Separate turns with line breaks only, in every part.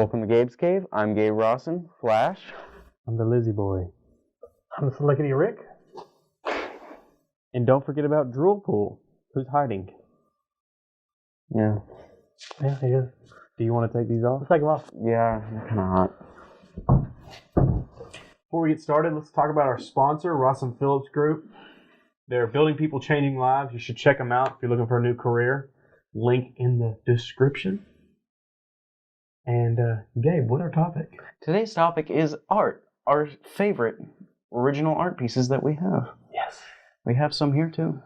Welcome to Gabe's Cave. I'm Gabe Rosson, Flash.
I'm the Lizzie Boy.
I'm the Slickety Rick.
And don't forget about Drool Pool, who's hiding.
Yeah.
Yeah, he is.
Do you want to take these off?
Let's take him off.
Yeah, they're kind of hot.
Before we get started, let's talk about our sponsor, Rosson Phillips Group. They're building people, changing lives. You should check them out if you're looking for a new career. Link in the description. And Gabe, what's our topic?
Today's topic is art. Our favorite original art pieces that we have.
Yes.
We have some here too.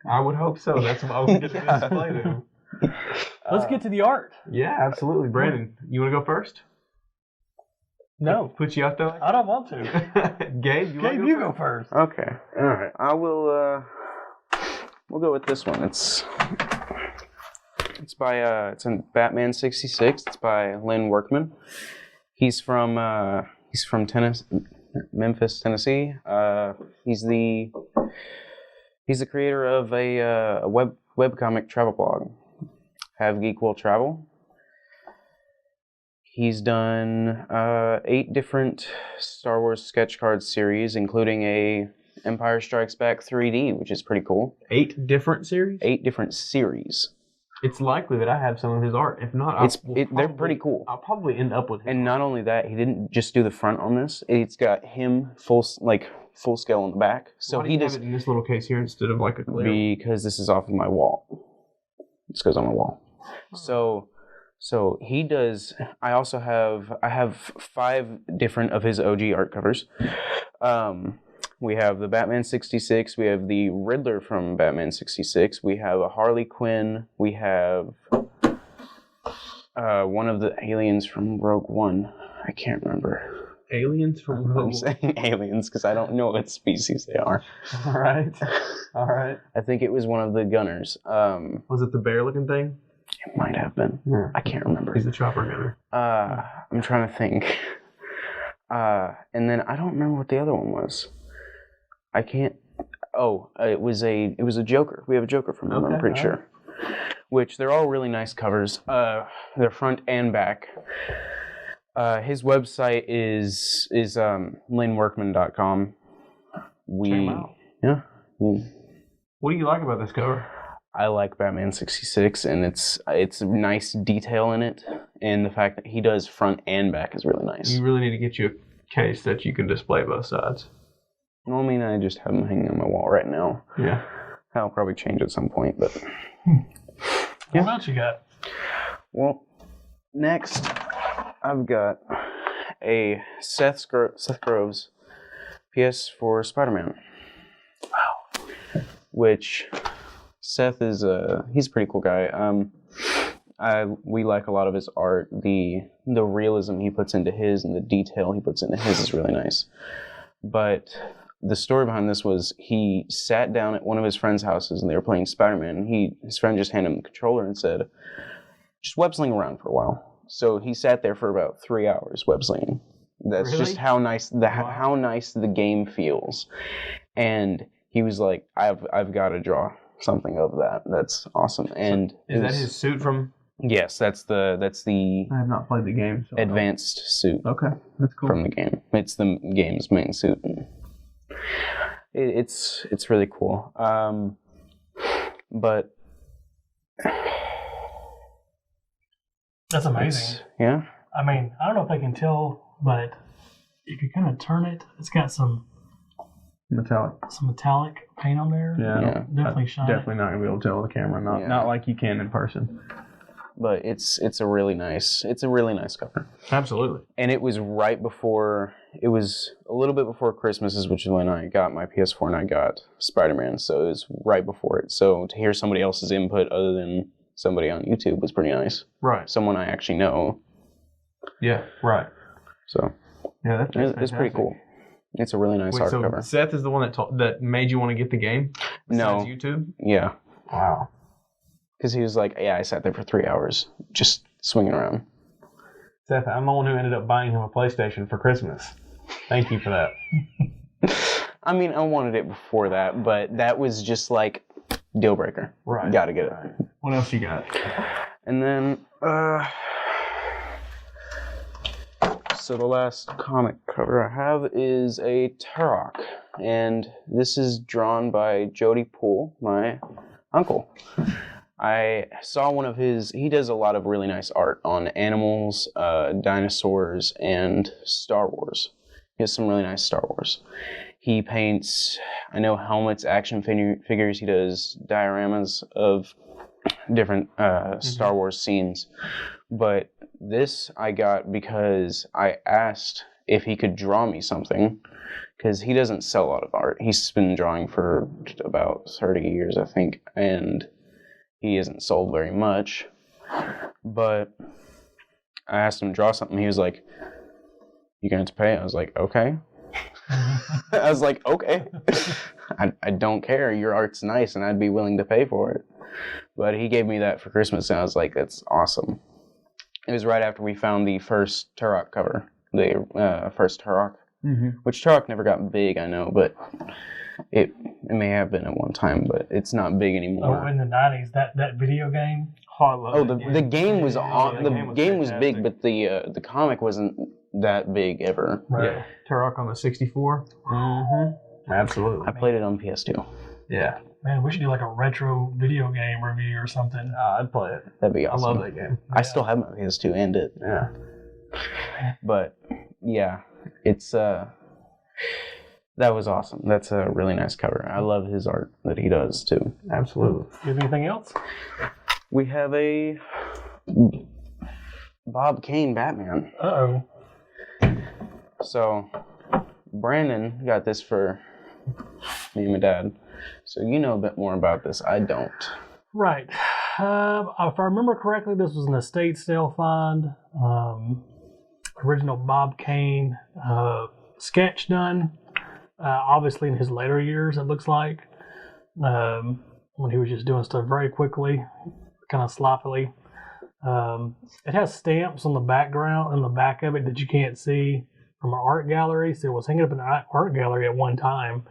I would hope so. That's what I would get to display them.
Let's get to the art.
Yeah, absolutely. Brandon, you want to go first?
No.
Put you out there?
I don't want to.
Gabe,
You go first.
Okay. All right. I will. We'll go with this one. It's by it's in Batman 66. It's by Lynn Workman. He's from Tennessee, Memphis, Tennessee. He's the creator of a webcomic travel blog, Have Geek Will Travel. He's done 8 different Star Wars sketch card series, including a Empire Strikes Back 3D, which is pretty cool.
8 different series?
8 different series.
It's likely that I have some of his art. If not,
they're pretty cool.
I'll probably end up with him.
And not only that, he didn't just do the front on this. It's got him full scale on the back. So
why do you have it in this little case here instead of like a clear?
Because this is off of my wall. This goes on my wall. So he does. I have 5 different of his OG art covers. We have the Batman 66. We have the Riddler from Batman 66. We have a Harley Quinn. We have one of the aliens from Rogue One. I can't remember.
Aliens from Rogue One?
I'm saying aliens because I don't know what species they are.
All right.
I think it was one of the gunners.
Was it the bear-looking thing?
It might have been.
Yeah.
I can't remember.
He's the chopper gunner.
I'm trying to think. And then I don't remember what the other one was. I can't. Oh, it was a Joker. We have a Joker from him.
Okay,
I'm pretty sure. Which they're all really nice covers. They're front and back. His website is linworkman.com.
Check him out.
Yeah.
What do you like about this cover?
I like Batman 66, and it's a nice detail in it, and the fact that he does front and back is really nice.
You really need to get you a case that you can display both sides.
Well, I mean, I just have them hanging on my wall right now.
Yeah.
I'll probably change at some point, but...
What else you got?
Well, next, I've got a Seth Groves PS4 Spider-Man. Wow. Which... Seth is he's a pretty cool guy. We like a lot of his art. The realism he puts into his and the detail he puts into his is really nice. But the story behind this was he sat down at one of his friend's houses and they were playing Spider-Man. And his friend just handed him the controller and said, "Just web sling around for a while." So he sat there for about 3 hours web slinging. That's
really?
just how nice how nice the game feels. And he was like, "I've got to draw something of that. That's awesome." And
is that his suit from?
Yes, that's the
I have not played the game. So
advanced suit.
Okay, that's cool.
From the game. It's the game's main suit. It's really cool. But
That's amazing.
Yeah.
I mean, I don't know if they can tell, but if you kind of turn it, it's got some metallic paint on there.
Yeah.
Definitely shiny.
Definitely not gonna be able to tell on the camera. Not like you can in person.
But it's a really nice cover.
Absolutely.
And it was a little bit before Christmas, which is when I got my PS4 and I got Spider-Man. So it was right before it. So to hear somebody else's input other than somebody on YouTube was pretty nice.
Right.
Someone I actually know.
Yeah. Right.
So
yeah,
it's pretty cool. It's a really nice hardcover.
Seth is the one that made you want to get the game?
No.
YouTube?
Yeah.
Wow.
Because he was like, yeah, I sat there for 3 hours just swinging around.
Seth, I'm the one who ended up buying him a PlayStation for Christmas. Thank you for that.
I mean, I wanted it before that, but that was just like deal breaker.
Right.
Got to get it.
What else you got?
And then So the last comic cover I have is a Turok, and this is drawn by Jody Poole, my uncle. I saw one of his, he does a lot of really nice art on animals, dinosaurs, and Star Wars. He has some really nice Star Wars. He paints, I know, helmets, action figures. He does dioramas of different Star Wars scenes. But this I got because I asked if he could draw me something, because he doesn't sell a lot of art. He's been drawing for about 30 years, I think, and he hasn't sold very much. But I asked him to draw something. He was like, "You going to pay?" I was like, "Okay." I was like, "Okay." I don't care. Your art's nice, and I'd be willing to pay for it. But he gave me that for Christmas, and I was like, "That's awesome." It was right after we found the first Turok cover, the first Turok, which Turok never got big, I know, but it may have been at one time, but it's not big anymore.
Oh, in the 90s, that video game.
Oh, I love
the game was
the
game was big, but the comic wasn't that big ever.
Right.
Yeah, Turok on the 64. Mm-hmm. Absolutely.
I played it on PS2.
Yeah.
Man, we should do like a retro video game review or something.
I'd play it.
That'd be awesome.
I love that game.
I still have my PS2 and it.
Yeah.
But yeah, it's that was awesome. That's a really nice cover. I love his art that he does too.
Absolutely.
Do you have anything else?
We have a Bob Kane Batman.
Uh-oh.
So Brandon got this for me and my dad. So you know a bit more about this. I don't.
Right. If I remember correctly, this was an estate sale find. Original Bob Kane sketch done. Obviously in his later years, it looks like. When he was just doing stuff very quickly, kind of sloppily. It has stamps on the background, on the back of it, that you can't see from an art gallery. So it was hanging up in an art gallery at one time.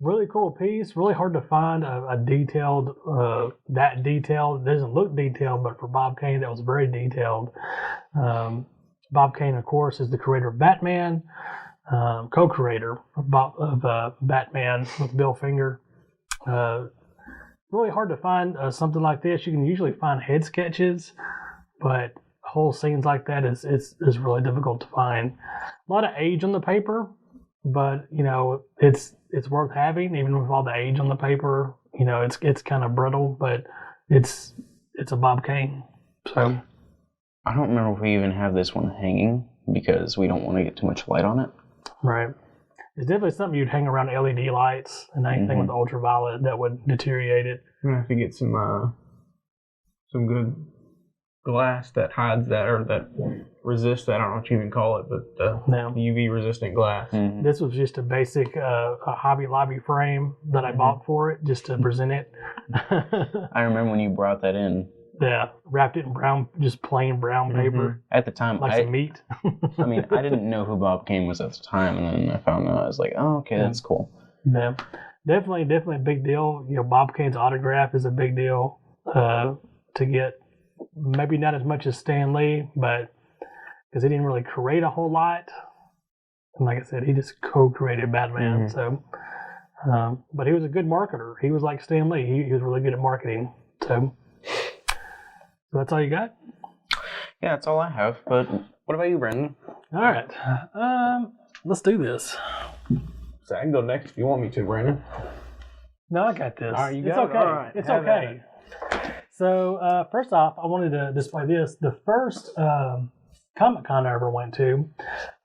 Really cool piece. Really hard to find a detailed, that detailed. It doesn't look detailed, but for Bob Kane, that was very detailed. Bob Kane, of course, is the creator of Batman, co-creator of Batman with Bill Finger. Really hard to find something like this. You can usually find head sketches, but whole scenes like that is really difficult to find. A lot of age on the paper, but you know it's worth having, even with all the age on the paper. You know it's kind of brittle, but it's a Bob Kane. So
I don't remember if we even have this one hanging because we don't want to get too much light on it.
right. It's definitely something you'd hang around LED lights and anything with ultraviolet that would deteriorate it.
I'm gonna have to get some good glass that hides that, or that resists that. I don't know what you even call it, but UV resistant glass.
Mm-hmm.
This was just a basic a Hobby Lobby frame that I bought for it just to present it.
I remember when you brought that in.
Yeah, wrapped it in brown, just plain brown paper,
At the time,
like some meat.
I mean, I didn't know who Bob Kane was at the time, and then I found out. I was like, oh, okay, that's cool.
Yeah, definitely a big deal. You know, Bob Kane's autograph is a big deal to get. Maybe not as much as Stan Lee, but because he didn't really create a whole lot. And like I said, he just co-created Batman. So, but he was a good marketer. He was like Stan Lee. He was really good at marketing. So that's all you got?
Yeah, that's all I have. But what about you, Brandon?
All right. Let's do this.
So I can go next if you want me to, Brandon.
No, I got this.
All right, you
it's
got
okay.
it? All right,
It's
have
okay. So first off, I wanted to display this. The first Comic-Con I ever went to,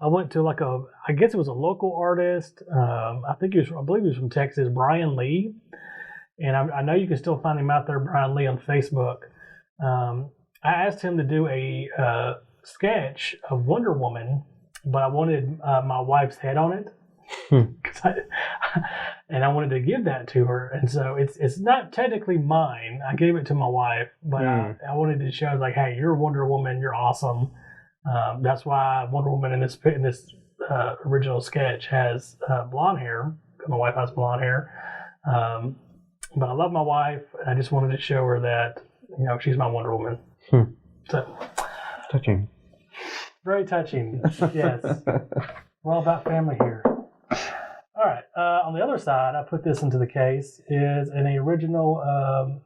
I went to I guess it was a local artist. I believe he was from Texas, Brian Lee. And I know you can still find him out there, Brian Lee, on Facebook. I asked him to do a sketch of Wonder Woman, but I wanted my wife's head on it. And I wanted to give that to her, and so it's not technically mine. I gave it to my wife, but I wanted to show like, hey, you're Wonder Woman, you're awesome. That's why Wonder Woman in this original sketch has blonde hair. My wife has blonde hair, but I love my wife, and I just wanted to show her that she's my Wonder Woman. So
touching.
Very touching. Yes. We're all about family here. All right. On the other side, I put this into the case, is an original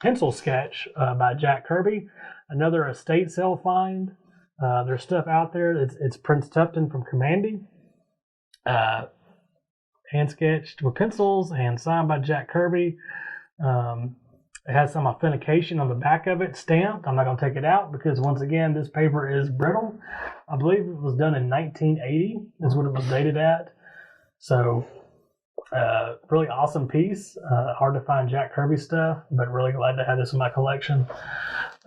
pencil sketch by Jack Kirby. Another estate sale find. There's stuff out there. It's Prince Tufton from Commandy. Hand sketched with pencils and signed by Jack Kirby. It has some authentication on the back of it, stamped. I'm not going to take it out because, once again, this paper is brittle. I believe it was done in 1980 is what it was dated at. So, really awesome piece. Hard to find Jack Kirby stuff, but really glad to have this in my collection.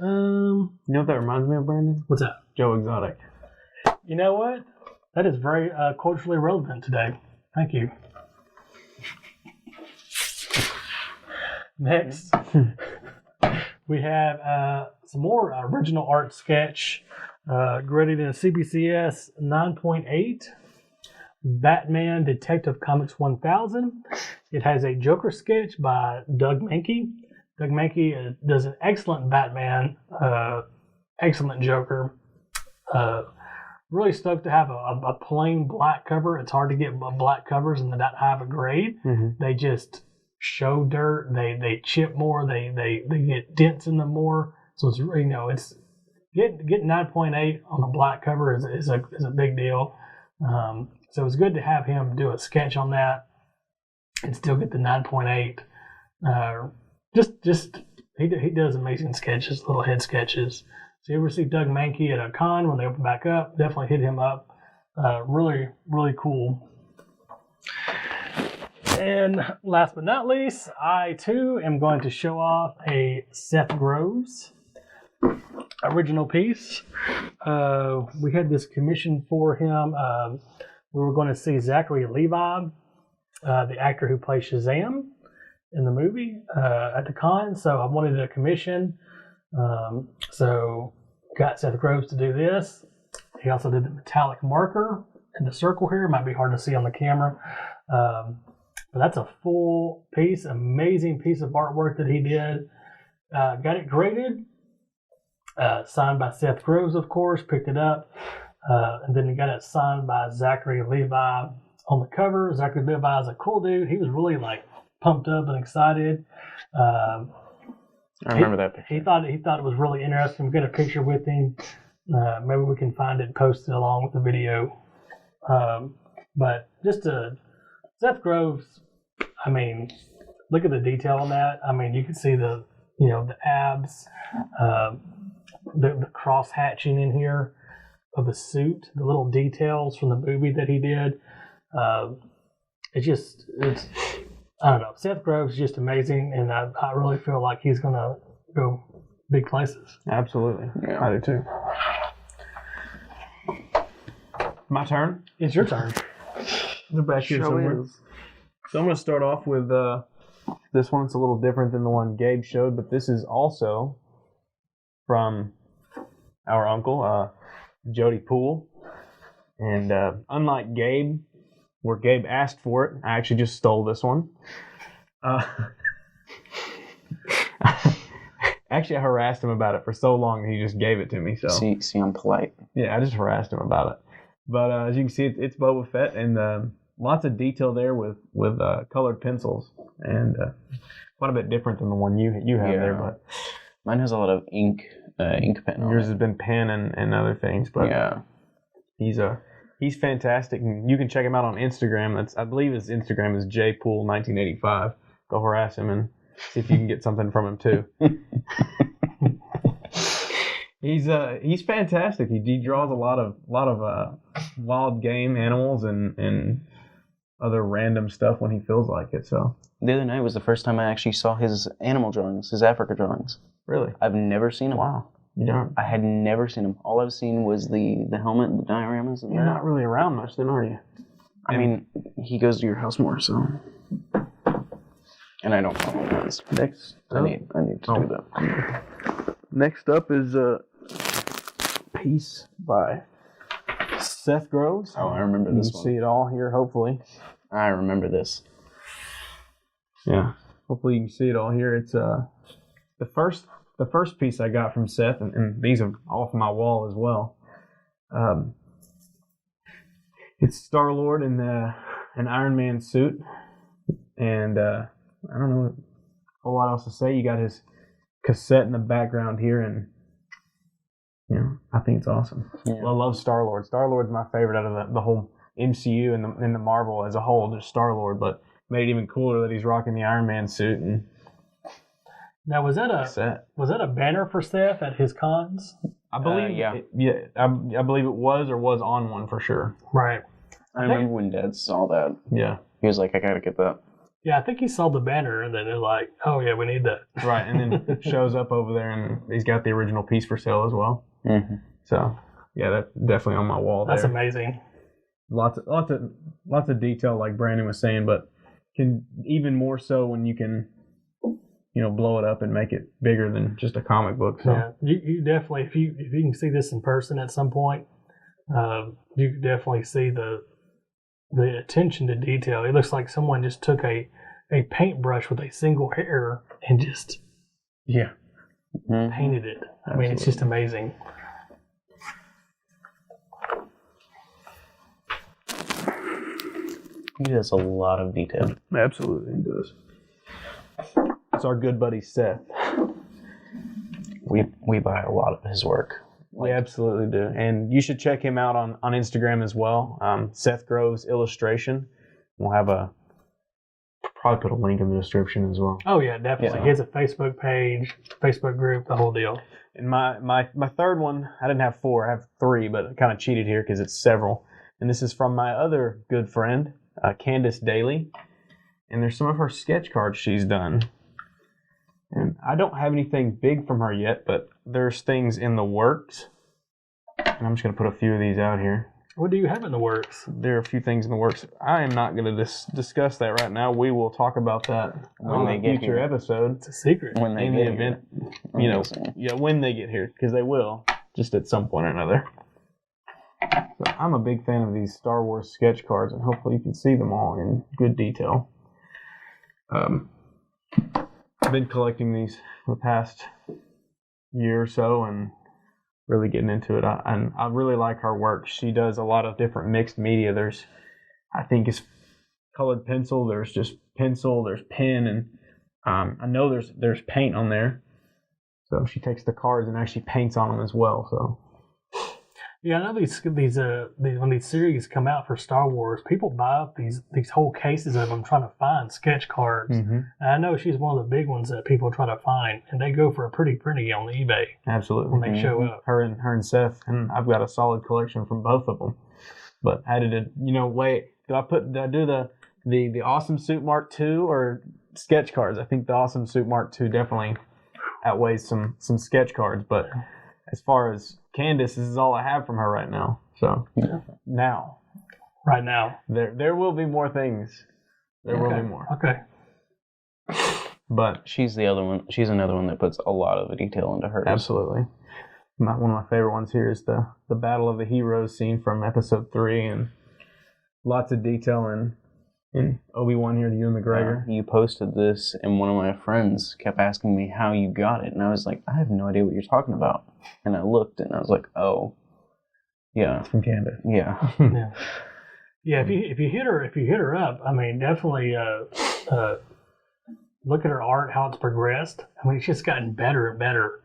You know what that reminds me of, Brandon?
What's that?
Joe Exotic.
You know what? That is very culturally relevant today. Thank you. Next, we have some more original art sketch graded in a CBCS 9.8. Batman Detective Comics 1000. It has a Joker sketch by Doug Mankey. Doug Mankey does an excellent Batman, excellent Joker. Really stoked to have a plain black cover. It's hard to get black covers and that high of a grade. Mm-hmm. They just show dirt. They chip more. They get dents in them more. So it's it's getting 9.8 on a black cover is a big deal. So it's good to have him do a sketch on that and still get the 9.8. He does amazing sketches, little head sketches. So you ever see Doug Mankey at a con when they open back up, definitely hit him up. Really, really cool. And last but not least, I too am going to show off a Seth Groves original piece. We had this commission for him. We were going to see Zachary Levi, the actor who plays Shazam in the movie, at the con. So I wanted a commission. So got Seth Groves to do this. He also did the metallic marker in the circle here. It might be hard to see on the camera. But that's a full piece, amazing piece of artwork that he did. Got it graded, signed by Seth Groves, of course, picked it up. And then he got it signed by Zachary Levi on the cover. Zachary Levi is a cool dude. He was really pumped up and excited.
I remember that picture.
He thought it was really interesting. We got a picture with him. Maybe we can find it and post it along with the video. But just Seth Groves, I mean, look at the detail on that. I mean, you can see the abs, the cross hatching in here of the suit, the little details from the movie that he did. It's I don't know. Seth Groves is just amazing, and I really feel like he's going to go big places.
Absolutely.
Yeah.
I do too. My turn?
It's your turn.
They're back here somewhere. So I'm going to start off with this one. It's a little different than the one Gabe showed, but this is also from our uncle, Jody Poole. And unlike Gabe, where Gabe asked for it, I actually just stole this one. Actually, I harassed him about it for so long that he just gave it to me. So
see, I'm polite.
Yeah, I just harassed him about it. But as you can see, it's Boba Fett, and lots of detail there with colored pencils, and quite a bit different than the one you have there. But
mine has a lot of ink pen.
Yours has been pen and other things. But
yeah,
he's fantastic, and you can check him out on Instagram. I believe his Instagram is jpool1985. Go harass him and see if you can get something from him too. He's fantastic. He draws a lot of wild game animals and other random stuff when he feels like it. So
the other night was the first time I actually saw his animal drawings, his Africa drawings.
Really?
I've never seen them.
Wow. You don't?
I had never seen them. All I've seen was the helmet, the dioramas. And
You're not really around much then, are you?
I mean, he goes to your house more, so. And I don't follow those.
Next,
I need to do that.
Next up is a piece by Seth Groves.
Oh, I remember this
one. You
one.
see it all here, hopefully.
I remember this.
Yeah, hopefully you can see it all here. It's the first piece I got from Seth, and these are off my wall as well. It's Star-Lord in an Iron Man suit, and I don't know a whole lot else to say. You got his cassette in the background here, and I think it's awesome.
Yeah.
I love Star-Lord. Star-Lord's my favorite out of the whole MCU and the Marvel as a whole. Just Star-Lord, but made it even cooler that he's rocking the Iron Man suit and.
Now, was that a banner for Seth at his cons?
I believe, I believe it was or was on one for sure.
Right.
I remember when Dad saw that.
Yeah.
He was like, I gotta get that.
Yeah, I think he saw the banner and then they're like, oh yeah, we need that.
Right, and then it shows up over there and he's got the original piece for sale as well.
Mm-hmm.
So, yeah, that's definitely on my wall there.
That's amazing.
Lots of detail, like Brandon was saying, but can even more so when you can, blow it up and make it bigger than just a comic book. So.
Yeah, you definitely, if you can see this in person at some point, you can definitely see the attention to detail. It looks like someone just took a paintbrush with a single hair and just painted it. I mean, it's just amazing.
He does a lot of detail.
Absolutely, he does. It's our good buddy Seth.
We buy a lot of his work.
We absolutely do. And you should check him out on Instagram as well. Seth Groves Illustration. We'll have probably put a link in the description as well.
Oh yeah, definitely.
Yeah.
He has a Facebook page, Facebook group, the whole deal.
And my third one, I didn't have 4, I have 3, but I kind of cheated here because it's several. And this is from my other good friend, Candace Daly. And there's some of her sketch cards she's done. And I don't have anything big from her yet, but there's things in the works. And I'm just going to put a few of these out here.
What do you have in the works?
There are a few things in the works. I am not going to discuss that right now. We will talk about that on a future episode.
It's a secret.
When they
In
get
the
here.
event, when they get here, because they will, just at some point or another. So I'm a big fan of these Star Wars sketch cards, and hopefully you can see them all in good detail. I've been collecting these for the past year or so and really getting into it. I really like her work. She does a lot of different mixed media. There's, I think it's colored pencil. There's just pencil. There's pen, and I know there's paint on there. So she takes the cards and actually paints on them as well. So.
Yeah, I know these when these series come out for Star Wars, people buy up these whole cases of them trying to find sketch cards.
Mm-hmm.
And I know she's one of the big ones that people try to find, and they go for a pretty penny on eBay
Absolutely.
when they show up.
Her and Seth, and I've got a solid collection from both of them. But I had to, wait. Did I do the Awesome Suit Mark II or sketch cards? I think the Awesome Suit Mark II definitely outweighs some sketch cards. But as far as Candace, this is all I have from her right now. So now,
Right now.
there will be more things. There will be more.
Okay.
But
She's the other one. She's another one that puts a lot of detail into hers.
absolutely. One of my favorite ones here is the Battle of the Heroes scene from episode 3, and lots of detail in Obi-Wan here, the Ewan McGregor.
You posted this, and one of my friends kept asking me how you got it, and I was like, I have no idea what you're talking about. And I looked, and I was like, oh, yeah,
From Canada.
yeah.
Yeah. Yeah, if you hit her up, I mean, definitely look at her art, how it's progressed. I mean, it's just gotten better and better.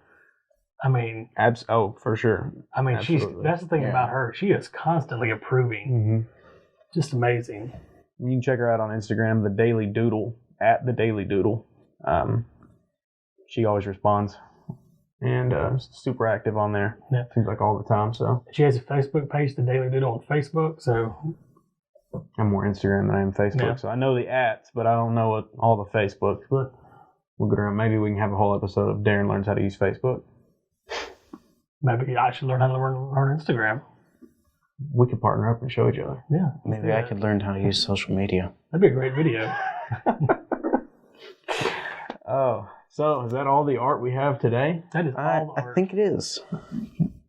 I mean,
for sure.
I mean,
Absolutely.
that's the thing about her. She is constantly improving.
Mm-hmm.
Just amazing.
You can check her out on Instagram, The Daily Doodle, at The Daily Doodle. She always responds, and super active on there.
Yeah.
Seems like all the time. So
She has a Facebook page, The Daily Doodle, on Facebook. So
I'm more Instagram than I am Facebook.
Yeah.
So I know the @, but I don't know all the Facebooks. But we'll get around. Maybe we can have a whole episode of Darren learns how to use Facebook.
maybe I should learn how to learn Instagram.
We could partner up and show each other.
Yeah.
Maybe I could learn how to use social media.
That'd be a great video.
Oh, so is that all the art we have today?
That is all the
I
art.
think it is.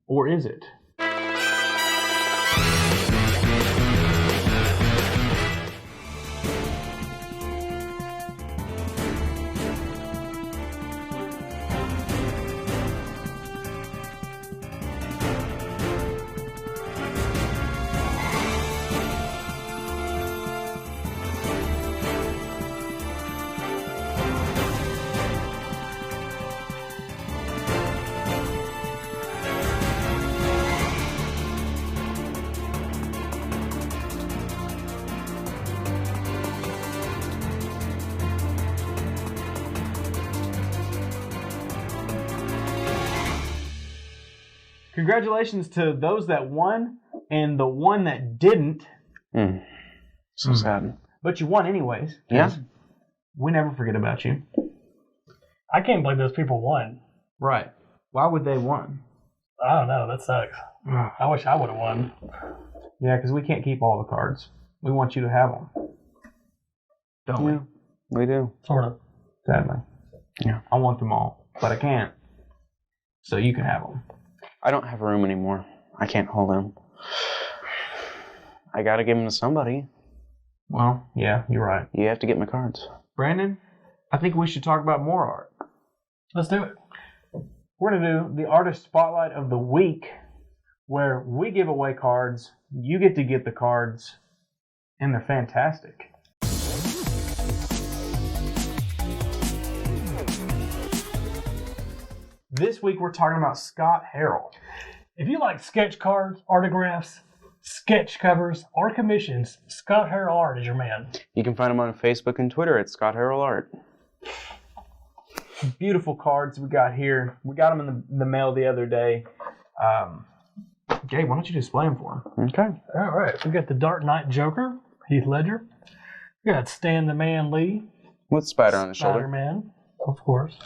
Or is it? Congratulations to those that won and the one that didn't.
So sad.
But you won anyways.
Yeah.
We never forget about you.
I can't believe those people won.
Right. Why would they won?
I don't know. That sucks. I wish I would have won.
Yeah, because we can't keep all the cards. We want you to have them. Don't we?
We do.
Sort of.
Sadly.
Yeah.
I want them all, but I can't. So you can have them.
I don't have room anymore. I can't hold them. I gotta give them to somebody.
Well, yeah, you're right.
You have to get my cards.
Brandon, I think we should talk about more art.
Let's do it.
We're going to do the Artist Spotlight of the Week, where we give away cards, you get to get the cards, and they're fantastic. This week we're talking about Scott Harrell.
If you like sketch cards, autographs, sketch covers, or commissions, Scott Harrell Art is your man.
You can find him on Facebook and Twitter at Scott Harrell Art.
Beautiful cards we got here. We got them in the mail the other day. Gabe, why don't you display them for him?
Okay.
All right. We got the Dark Knight Joker, Heath Ledger. We got Stan the Man Lee.
With Spider on his shoulder.
Spider-Man, of course.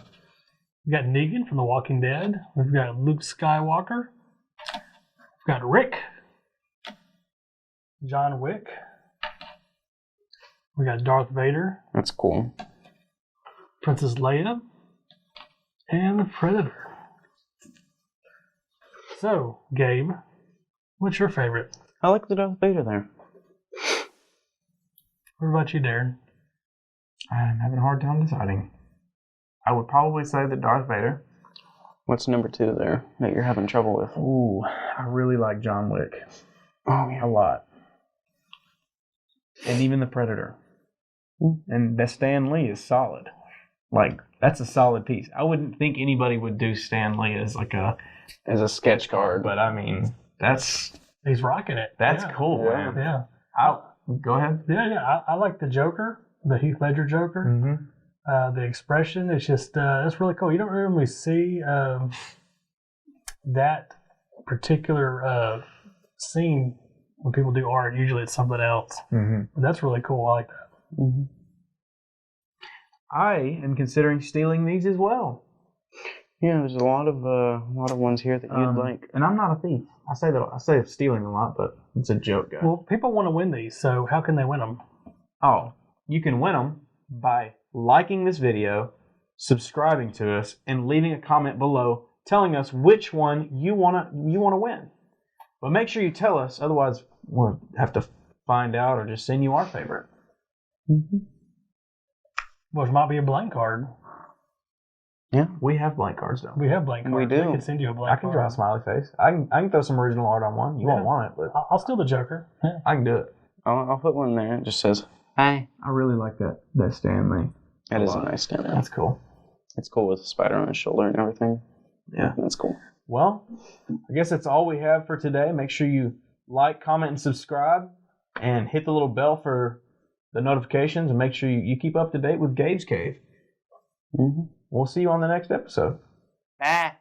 We got Negan from The Walking Dead. We've got Luke Skywalker. We've got Rick. John Wick. We got Darth Vader.
That's cool.
Princess Leia. And the Predator. So, Gabe, what's your favorite?
I like the Darth Vader there.
What about you, Darren?
I'm having a hard time deciding. I would probably say the Darth Vader.
What's number 2 there that you're having trouble with?
Ooh, I really like John Wick.
Oh, yeah.
A lot. And even the Predator. And the Stan Lee is solid. Like, that's a solid piece. I wouldn't think anybody would do Stan Lee as like
As a sketch card.
but I mean,
He's rocking it.
that's
Yeah.
cool,
Yeah.
man.
Yeah.
Go ahead.
Yeah. I like the Joker, the Heath Ledger Joker.
Mm-hmm.
The expression is just, it's really cool. You don't really see that particular scene when people do art. Usually it's something else.
Mm-hmm.
But that's really cool. I like that.
Mm-hmm.
I am considering stealing these as well.
Yeah, there's a lot of ones here that you'd like.
And I'm not a thief. I say stealing a lot, but it's a joke, guys.
Well, people want to win these, so how can they win them?
Oh, you can win them by liking this video, subscribing to us, and leaving a comment below telling us which one you wanna win. But make sure you tell us, otherwise we'll have to find out or just send you our favorite.
Mm-hmm.
Well, it might be a blank card.
Yeah.
We have blank cards, though.
We have blank cards.
We do.
We can send you a
I
blank
can
card.
draw a smiley face. I can throw some original art on one. You won't want it, but
I'll steal the Joker. Yeah.
I can do it.
I'll put one there. It just says, hi.
I really like that Stan Lee.
That is a nice stand.
That's cool.
It's cool with the spider on his shoulder and everything.
Yeah.
That's cool.
Well, I guess that's all we have for today. Make sure you like, comment, and subscribe, and hit the little bell for the notifications, and make sure you keep up to date with Gabe's Cave.
Mm-hmm.
We'll see you on the next episode.
Ah.